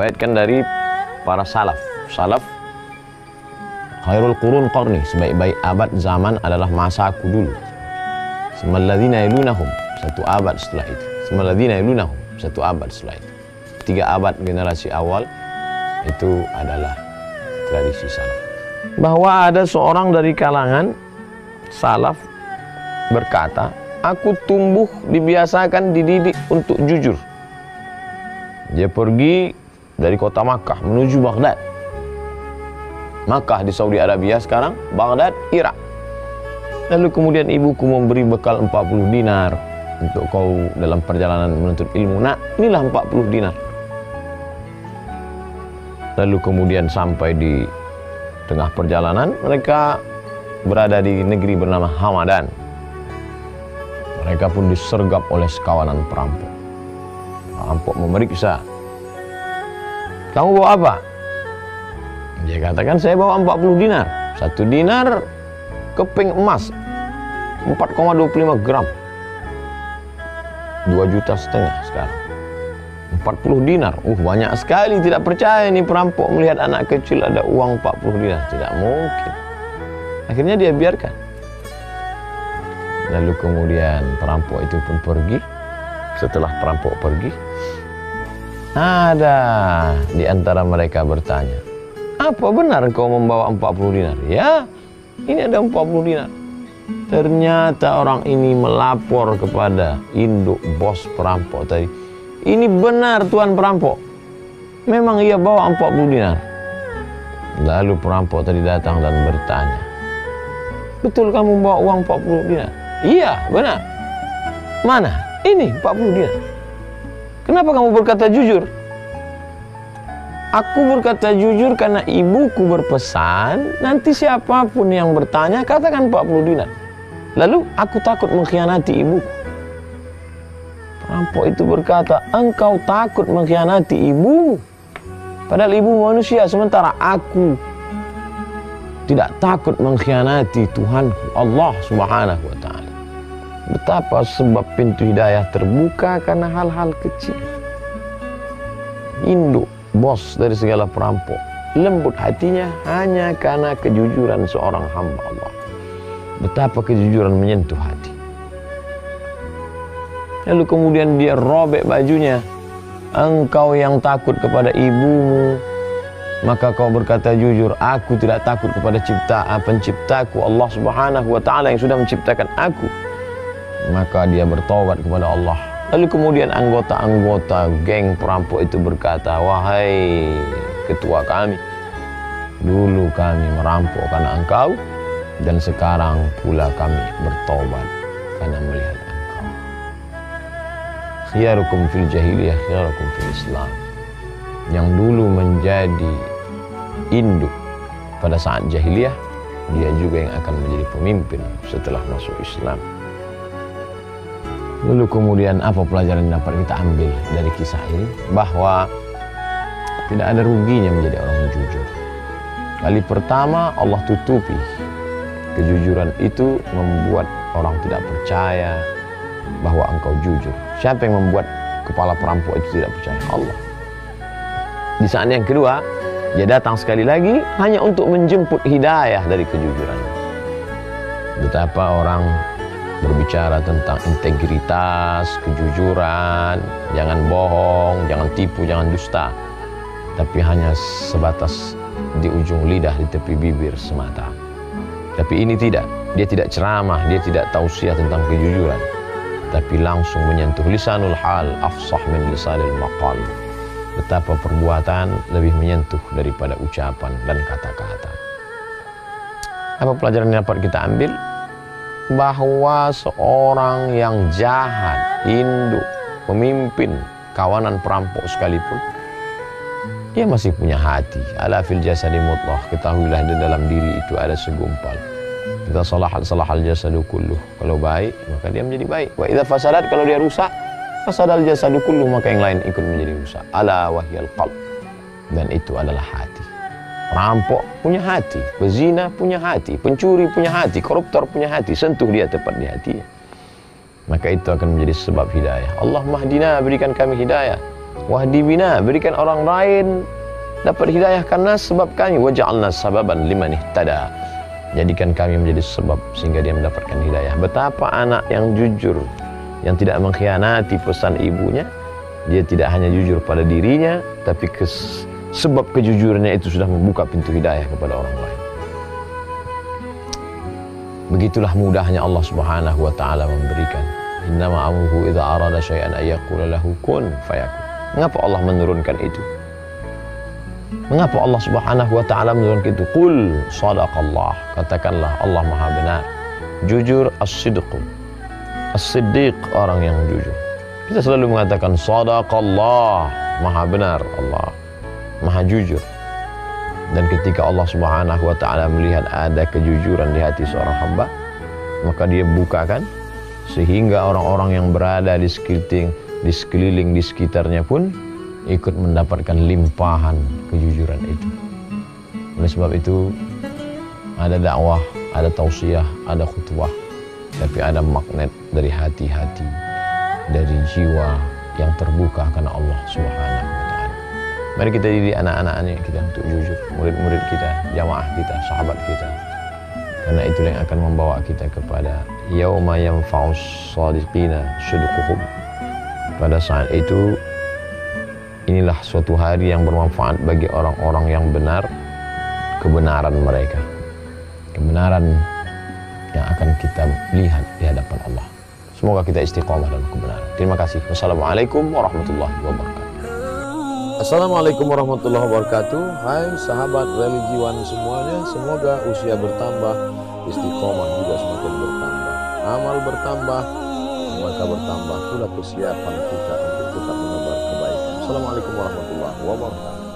diriwayatkan dari para salaf. Khairul qurun qarni, sebaik-baik abad zaman adalah masaku dulu. Semalladzina yalunahum, satu abad setelah itu. Semalladzina yalunahum, satu abad setelah itu. 3 abad generasi awal itu adalah tradisi salaf. Bahwa ada seorang dari kalangan salaf berkata, aku tumbuh dibiasakan dididik untuk jujur. Dia pergi dari kota Makkah menuju Baghdad. Makkah di Saudi Arabia sekarang, Baghdad, Irak. Lalu kemudian ibuku memberi bekal 40 dinar untuk kau dalam perjalanan menuntut ilmu. Nah, inilah 40 dinar. Lalu kemudian sampai di tengah perjalanan, mereka berada di negeri bernama Hamadan. Mereka pun disergap oleh sekawanan perampok. Perampok memeriksa, kamu bawa apa? Dia katakan, saya bawa 40 dinar. 1 dinar keping emas 4,25 gram, 2,5 juta sekarang. 40 dinar, banyak sekali. Tidak percaya ini perampok melihat anak kecil ada uang 40 dinar. Tidak mungkin. Akhirnya dia biarkan. Lalu kemudian perampok itu pun pergi. Setelah perampok pergi, ada di antara mereka bertanya, apa benar kau membawa 40 dinar? Ya, ini ada 40 dinar. Ternyata orang ini melapor kepada induk bos perampok tadi. Ini benar tuan perampok, memang ia bawa 40 dinar. Lalu perampok tadi datang dan bertanya, betul kamu bawa uang 40 dinar? Iya, benar. Mana? Ini 40 dinar. Kenapa kamu berkata jujur? Aku berkata jujur karena ibuku berpesan, nanti siapapun yang bertanya katakan 40 dinar. Lalu aku takut mengkhianati ibuku. Perampok itu berkata, engkau takut mengkhianati ibumu, padahal ibu manusia, sementara aku tidak takut mengkhianati Tuhanku Allah Subhanahu wa ta'ala. Betapa sebab pintu hidayah terbuka karena hal-hal kecil. Induk bos dari segala perampok lembut hatinya hanya karena kejujuran seorang hamba Allah. Betapa kejujuran menyentuh hati. Lalu kemudian dia robek bajunya. Engkau yang takut kepada ibumu, maka kau berkata jujur, aku tidak takut kepada penciptaku Allah Subhanahu wa ta'ala yang sudah menciptakan aku. Maka dia bertobat kepada Allah. Lalu kemudian anggota-anggota geng perampok itu berkata, wahai ketua kami, dulu kami merampok karena engkau, dan sekarang pula kami bertobat karena melihat engkau. Khiyarukum fil jahiliyah, khiyarukum fil Islam. Yang dulu menjadi induk pada saat jahiliyah, dia juga yang akan menjadi pemimpin setelah masuk Islam. Lalu kemudian apa pelajaran yang dapat kita ambil dari kisah ini? Bahwa tidak ada ruginya menjadi orang yang jujur. Kali pertama Allah tutupi. Kejujuran itu membuat orang tidak percaya bahwa engkau jujur. Siapa yang membuat kepala perampok itu tidak percaya? Allah. Di saat yang kedua, dia datang sekali lagi hanya untuk menjemput hidayah dari kejujuran. Betapa orang berbicara tentang integritas, kejujuran, jangan bohong, jangan tipu, jangan dusta, tapi hanya sebatas di ujung lidah, di tepi bibir semata. Tapi ini tidak, dia tidak ceramah, dia tidak tausiah tentang kejujuran, tapi langsung menyentuh lisanul hal, afsah min lisanil maqal. Betapa perbuatan lebih menyentuh daripada ucapan dan kata-kata. Apa pelajaran yang dapat kita ambil? Bahwa seorang yang jahat, induk, pemimpin, kawanan perampok sekalipun, dia masih punya hati. Ala fil jasadi mudghah, ketahuilah di dalam diri itu ada segumpal. Idza salahal jasadu kulluh, kalau baik maka dia menjadi baik. Wa idza fasadat, kalau dia rusak, fasadal jasadu kulluh, maka yang lain ikut menjadi rusak. Ala wahyal qalb, dan itu adalah hati. Perampok punya hati, pezina punya hati, pencuri punya hati, koruptor punya hati. Sentuh dia tepat di hatinya, maka itu akan menjadi sebab hidayah. Allah mahdina, berikan kami hidayah. Wahdi bina, berikan orang lain dapat hidayah karena sebab kami. Waj'alna sababan liman ihtada, jadikan kami menjadi sebab sehingga dia mendapatkan hidayah. Betapa anak yang jujur, yang tidak mengkhianati pesan ibunya, dia tidak hanya jujur pada dirinya, tapi sebab kejujurannya itu sudah membuka pintu hidayah kepada orang lain. Begitulah mudahnya Allah Subhanahu wa taala memberikan. Innama amruhu idza arada syai'an ay yaqula lahu kun fayakun. Mengapa Allah menurunkan itu? Mengapa Allah Subhanahu wa taala menurunkan itu? Qul sadaqallah, katakanlah Allah Maha benar. Jujur, as-sidqu. As-siddiq, orang yang jujur. Kita selalu mengatakan sadaqallah, Maha benar Allah, Maha jujur. Dan ketika Allah Subhanahu wa taala melihat ada kejujuran di hati seorang hamba, maka dia bukakan sehingga orang-orang yang berada di sekeliling di sekitarnya pun ikut mendapatkan limpahan kejujuran itu. Oleh sebab itu ada dakwah, ada tausiah, ada khutbah, tapi ada magnet dari hati-hati, dari jiwa yang terbuka karena Allah Subhanahu wa taala. Mari kita didik anak-anak kita untuk jujur, murid-murid kita, jamaah kita, sahabat kita. Karena itulah yang akan membawa kita kepada yauma yanfa'us shadiqina shudquhum. Pada saat itu, inilah suatu hari yang bermanfaat bagi orang-orang yang benar, kebenaran mereka, kebenaran yang akan kita lihat di hadapan Allah. Semoga kita istiqomah dalam kebenaran. Terima kasih. Wassalamualaikum warahmatullahi wabarakatuh. Assalamualaikum warahmatullahi wabarakatuh. Hai sahabat religiwan semuanya, semoga usia bertambah, istiqomah juga semakin bertambah, amal bertambah, maka bertambah pula kesiapan kita untuk tetap menebar kebaikan. Assalamualaikum warahmatullahi wabarakatuh.